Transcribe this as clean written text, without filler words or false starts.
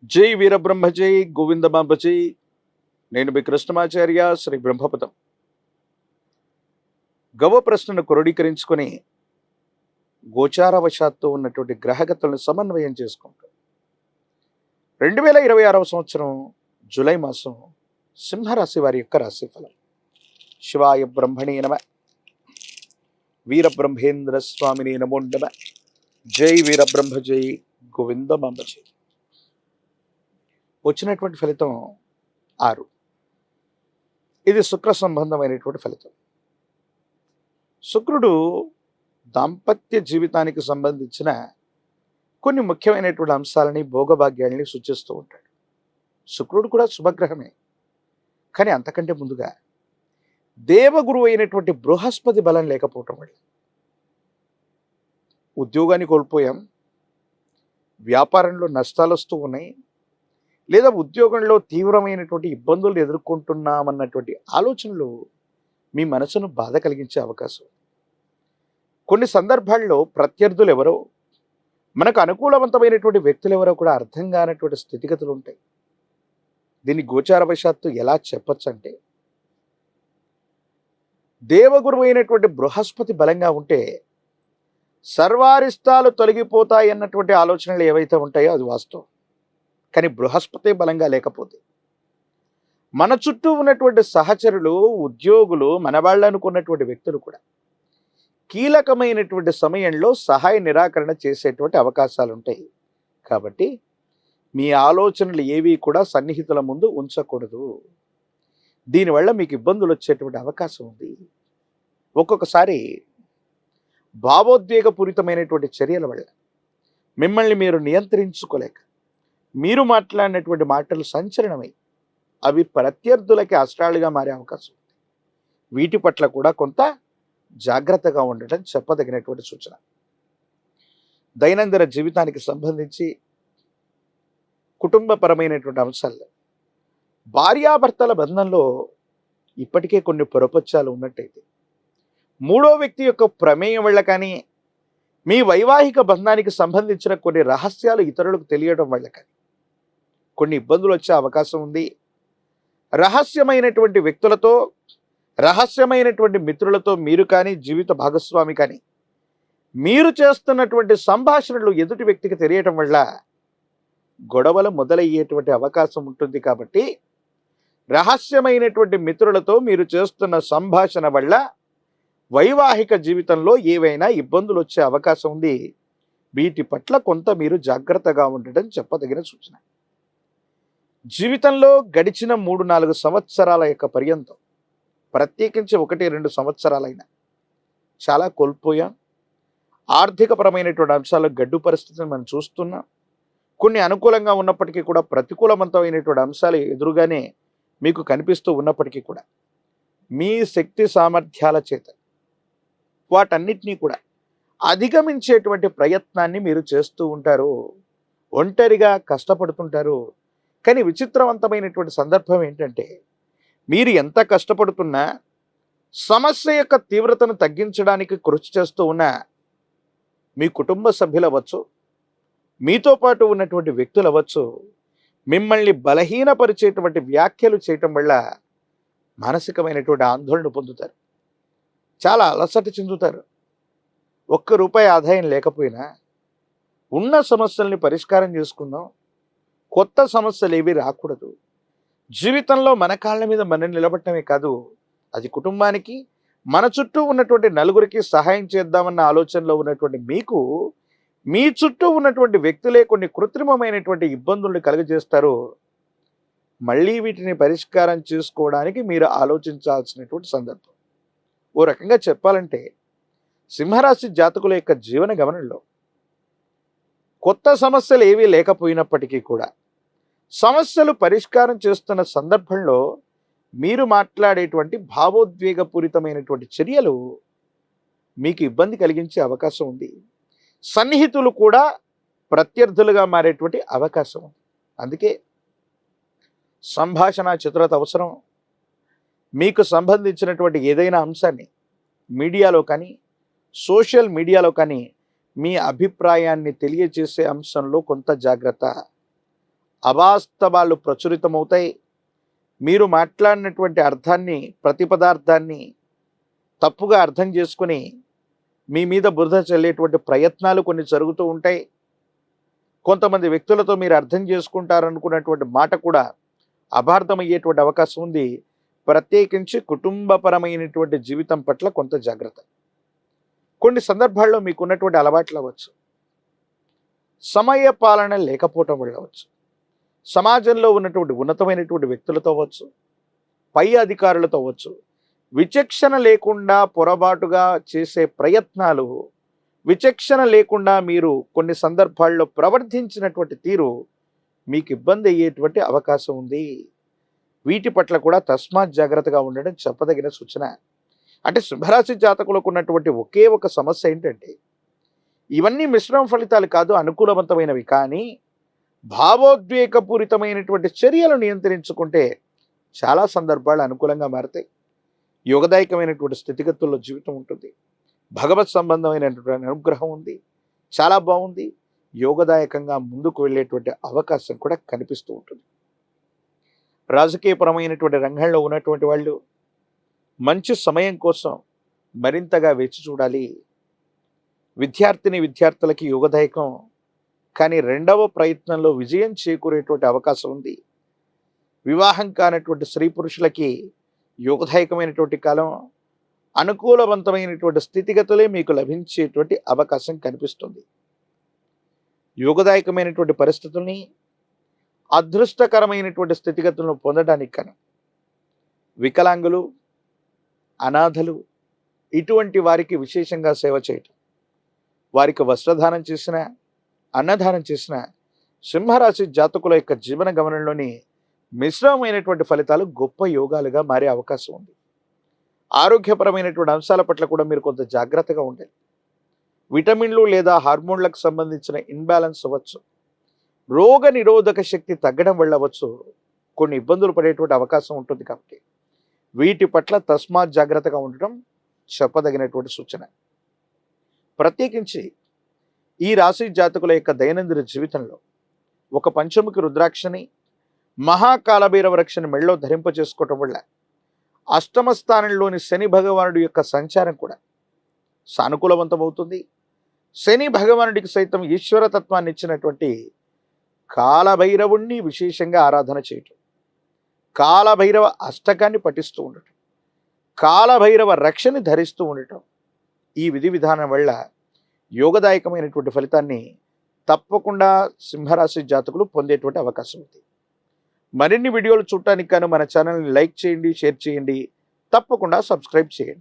జై వీరబ్రహ్మ జై గోవిందమాంబ జై. నేను మీ కృష్ణమాచార్య శ్రీ బ్రహ్మపదం. గవ ప్రశ్నను క్రోడీకరించుకొని గోచారవశాత్తు ఉన్నటువంటి గ్రహగతులను సమన్వయం చేసుకుంటాం. 2026 సంవత్సరం జూలై మాసం సింహరాశి వారి యొక్క రాశిఫలం. శివాయ బ్రహ్మణే నమ. వీరబ్రహ్మేంద్ర స్వామిని నమో నమ. జై వీరబ్రహ్మ జై గోవిందమాంబ జై. వచ్చినటువంటి ఫలితం 6. ఇది శుక్ర సంబంధమైనటువంటి ఫలితం. శుక్రుడు దాంపత్య జీవితానికి సంబంధించిన కొన్ని ముఖ్యమైనటువంటి అంశాలని, భోగభాగ్యాలని సూచిస్తూ ఉంటాడు. శుక్రుడు కూడా శుభగ్రహమే. కానీ అంతకంటే ముందుగా దేవగురువు అయినటువంటి బృహస్పతి బలం లేకపోవటం వల్ల ఉద్యోగాన్ని కోల్పోయాం, వ్యాపారంలో నష్టాలు వస్తూ ఉన్నాయి, లేదా ఉద్యోగంలో తీవ్రమైనటువంటి ఇబ్బందులు ఎదుర్కొంటున్నామన్నటువంటి ఆలోచనలు మీ మనసును బాధ కలిగించే అవకాశం. కొన్ని సందర్భాల్లో ప్రత్యర్థులు ఎవరో, మనకు అనుకూలవంతమైనటువంటి వ్యక్తులు ఎవరో కూడా అర్థం కానటువంటి స్థితిగతులు ఉంటాయి. దీన్ని గోచారవశాత్తు ఎలా చెప్పచ్చు అంటే, దేవగురువు అయినటువంటి బృహస్పతి బలంగా ఉంటే సర్వారిష్టాలు తొలగిపోతాయి అన్నటువంటి ఆలోచనలు ఏవైతే ఉంటాయో అది వాస్తవం. కానీ బృహస్పతి బలంగా లేకపోతే మన చుట్టూ ఉన్నటువంటి సహచరులు, ఉద్యోగులు, మన వాళ్ళు అనుకున్నటువంటి వ్యక్తులు కూడా కీలకమైనటువంటి సమయంలో సహాయ నిరాకరణ చేసేటువంటి అవకాశాలు ఉంటాయి. కాబట్టి మీ ఆలోచనలు ఏవి కూడా సన్నిహితుల ముందు ఉంచకూడదు. దీనివల్ల మీకు ఇబ్బందులు వచ్చేటువంటి అవకాశం ఉంది. ఒక్కొక్కసారి భావోద్వేగపూరితమైనటువంటి చర్యల వల్ల మిమ్మల్ని మీరు నియంత్రించుకోలేక మీరు మాట్లాడినటువంటి మాటలు సంచలనమై అవి ప్రత్యర్థులకి అస్త్రాలుగా మారే అవకాశం ఉంది. వీటి పట్ల కూడా కొంత జాగ్రత్తగా ఉండటం చెప్పదగినటువంటి సూచన. దైనందిన జీవితానికి సంబంధించి కుటుంబపరమైనటువంటి అంశాల్లో భార్యాభర్తల బంధంలో ఇప్పటికే కొన్ని పొరపచ్చాలు ఉన్నట్టయితే, మూడో వ్యక్తి యొక్క ప్రమేయం వల్ల కానీ, మీ వైవాహిక బంధానికి సంబంధించిన కొన్ని రహస్యాలు ఇతరులకు తెలియడం వల్ల కానీ కొన్ని ఇబ్బందులు వచ్చే అవకాశం ఉంది. రహస్యమైనటువంటి వ్యక్తులతో, రహస్యమైనటువంటి మిత్రులతో మీరు కానీ, జీవిత భాగస్వామి కానీ మీరు చేస్తున్నటువంటి సంభాషణలు ఎదుటి వ్యక్తికి తెలియటం వల్ల గొడవలు మొదలయ్యేటువంటి అవకాశం ఉంటుంది. కాబట్టి రహస్యమైనటువంటి మిత్రులతో మీరు చేస్తున్న సంభాషణ వల్ల వైవాహిక జీవితంలో ఏవైనా ఇబ్బందులు వచ్చే అవకాశం ఉంది. వీటి పట్ల కొంత మీరు జాగ్రత్తగా ఉండటం చెప్పదగిన సూచన. జీవితంలో గడిచిన 3-4 సంవత్సరాల యొక్క పర్యంతం, ప్రత్యేకించి 1-2 సంవత్సరాలైనా చాలా కోల్పోయాం. ఆర్థికపరమైనటువంటి అంశాల్లో గడ్డు పరిస్థితిని మనం చూస్తున్నాం. కొన్ని అనుకూలంగా ఉన్నప్పటికీ కూడా ప్రతికూలవంతమైనటువంటి అంశాలు ఎదురుగానే మీకు కనిపిస్తూ ఉన్నప్పటికీ కూడా మీ శక్తి సామర్థ్యాల చేత వాటన్నిటినీ కూడా అధిగమించేటువంటి ప్రయత్నాన్ని మీరు చేస్తూ ఉంటారు. ఒంటరిగా కష్టపడుతుంటారు. కానీ విచిత్రవంతమైనటువంటి సందర్భం ఏంటంటే, మీరు ఎంత కష్టపడుతున్నా, సమస్య యొక్క తీవ్రతను తగ్గించడానికి కృషి చేస్తూ ఉన్నా, మీ కుటుంబ సభ్యులు అవ్వచ్చు, మీతో పాటు ఉన్నటువంటి వ్యక్తులు అవ్వచ్చు, మిమ్మల్ని బలహీనపరిచేటువంటి వ్యాఖ్యలు చేయటం వల్ల మానసికమైనటువంటి ఆందోళన పొందుతారు. చాలా అలసట చెందుతారు. ₹1 ఆదాయం లేకపోయినా ఉన్న సమస్యల్ని పరిష్కారం చేసుకుందాం, కొత్త సమస్యలు ఏవి రాకూడదు. జీవితంలో మన కాళ్ళ మీద మనం నిలబడటమే కాదు, అది కుటుంబానికి, మన చుట్టూ ఉన్నటువంటి నలుగురికి సహాయం చేద్దామన్న ఆలోచనలో ఉన్నటువంటి మీకు, మీ చుట్టూ ఉన్నటువంటి వ్యక్తులే కొన్ని కృత్రిమమైనటువంటి ఇబ్బందుల్ని కలుగజేస్తారు. మళ్ళీ వీటిని పరిష్కారం చేసుకోవడానికి మీరు ఆలోచించాల్సినటువంటి సందర్భం. ఓ రకంగా చెప్పాలంటే, సింహరాశి జాతకుల యొక్క జీవన గమనంలో కొత్త సమస్యలు ఏవీ లేకపోయినప్పటికీ కూడా సమస్యలు పరిష్కారం చేస్తున్న సందర్భంలో మీరు మాట్లాడేటువంటి భావోద్వేగపూరితమైనటువంటి చర్యలు మీకు ఇబ్బంది కలిగించే అవకాశం ఉంది. సన్నిహితులు కూడా ప్రత్యర్థులుగా మారేటువంటి అవకాశం ఉంది. అందుకే సంభాషణ చతురత అవసరం. మీకు సంబంధించినటువంటి ఏదైనా అంశాన్ని మీడియాలో కానీ, సోషల్ మీడియాలో కానీ మీ అభిప్రాయాన్ని తెలియజేసే అంశంలో కొంత జాగ్రత్త. అవాస్తవాలు ప్రచురితమవుతాయి. మీరు మాట్లాడినటువంటి అర్థాన్ని, ప్రతిపదార్థాన్ని తప్పుగా అర్థం చేసుకుని మీ మీద బురద చల్లేటువంటి ప్రయత్నాలు కొన్ని జరుగుతూ ఉంటాయి. కొంతమంది వ్యక్తులతో మీరు అర్థం చేసుకుంటారనుకున్నటువంటి మాట కూడా అపార్థమయ్యేటువంటి అవకాశం ఉంది. ప్రత్యేకించి కుటుంబపరమైనటువంటి జీవితం పట్ల కొంత జాగ్రత్త. కొన్ని సందర్భాల్లో మీకున్నటువంటి అలవాట్లు అవ్వచ్చు, సమయ పాలన లేకపోవటం వల్ల అవ్వచ్చు, సమాజంలో ఉన్నటువంటి ఉన్నతమైనటువంటి వ్యక్తులతో అవ్వచ్చు, పై అధికారులతో అవ్వచ్చు, విచక్షణ లేకుండా పొరపాటుగా చేసే ప్రయత్నాలు, విచక్షణ లేకుండా మీరు కొన్ని సందర్భాల్లో ప్రవర్తించినటువంటి తీరు మీకు ఇబ్బంది అయ్యేటువంటి అవకాశం ఉంది. వీటి పట్ల కూడా తస్మాత్ జాగ్రత్తగా ఉండడం చెప్పదగిన సూచన. అంటే సింహరాశి జాతకులకు ఉన్నటువంటి ఒకే ఒక సమస్య ఏంటంటే, ఇవన్నీ మిశ్రమ ఫలితాలు కాదు, అనుకూలవంతమైనవి. కానీ భావోద్వేగపూరితమైనటువంటి చర్యలు నియంత్రించుకుంటే చాలా సందర్భాలు అనుకూలంగా మారుతాయి. యోగదాయకమైనటువంటి స్థితిగతుల్లో జీవితం ఉంటుంది. భగవత్ సంబంధమైనటువంటి అనుగ్రహం ఉంది, చాలా బాగుంది. యోగదాయకంగా ముందుకు వెళ్ళేటువంటి అవకాశం కూడా కనిపిస్తూ ఉంటుంది. రాజకీయపరమైనటువంటి రంగంలో ఉన్నటువంటి వాళ్ళు మంచి సమయం కోసం మరింతగా వేచి చూడాలి. విద్యార్థులకి యోగదాయకం, కానీ రెండవ ప్రయత్నంలో విజయం చేకూరేటువంటి అవకాశం ఉంది. వివాహం కానటువంటి స్త్రీ పురుషులకి యోగదాయకమైనటువంటి కాలం, అనుకూలవంతమైనటువంటి స్థితిగతులే మీకు లభించేటువంటి అవకాశం కనిపిస్తుంది. యోగదాయకమైనటువంటి పరిస్థితుల్ని, అదృష్టకరమైనటువంటి స్థితిగతులను పొందడానికి కానీ వికలాంగులు, అనాథలు ఇటువంటి వారికి విశేషంగా సేవ చేయటం, వారికి వస్త్రదానం చేసిన, అన్నదానం చేసిన సింహరాశి జాతకుల యొక్క జీవన గమనంలోని మిశ్రమమైనటువంటి ఫలితాలు గొప్ప యోగాలుగా మారే అవకాశం ఉంది. ఆరోగ్యపరమైనటువంటి అంశాల పట్ల కూడా మీరు కొంత జాగ్రత్తగా ఉండాలి. విటమిన్లు లేదా హార్మోన్లకు సంబంధించిన ఇన్బ్యాలెన్స్ అవ్వచ్చు, రోగ నిరోధక శక్తి తగ్గడం వల్ల అవ్వచ్చు, కొన్ని ఇబ్బందులు పడేటువంటి అవకాశం ఉంటుంది. కాబట్టి వీటి పట్ల తస్మాత్ జాగ్రత్తగా ఉండటం చెప్పదగినటువంటి సూచన. ప్రత్యేకించి ఈ రాశి జాతకుల యొక్క దైనందిన జీవితంలో ఒక పంచముఖి రుద్రాక్షని, మహాకాలభైరవ రక్షని మెళ్ళలో ధరింప చేసుకోవటం వల్ల అష్టమ స్థానంలోని శని భగవానుడి యొక్క సంచారం కూడా సానుకూలవంతమవుతుంది. శని భగవానుడికి సైతం ఈశ్వరతత్వాన్ని ఇచ్చినటువంటి కాలభైరవుణ్ణి విశేషంగా ఆరాధన చేయటం, కాలభైరవ అష్టకాన్ని పఠిస్తూ ఉండటం, కాలభైరవ రక్షని ధరిస్తూ ఉండటం, ఈ విధి విధానం వల్ల యోగదాయకమైనటువంటి ఫలితాన్ని తప్పకుండా సింహరాశి జాతకులు పొందేటువంటి అవకాశం ఉంది. మరిన్ని వీడియోలు చూడటానికి గాను మన ఛానల్ని లైక్ చేయండి, షేర్ చేయండి, తప్పకుండా సబ్స్క్రైబ్ చేయండి.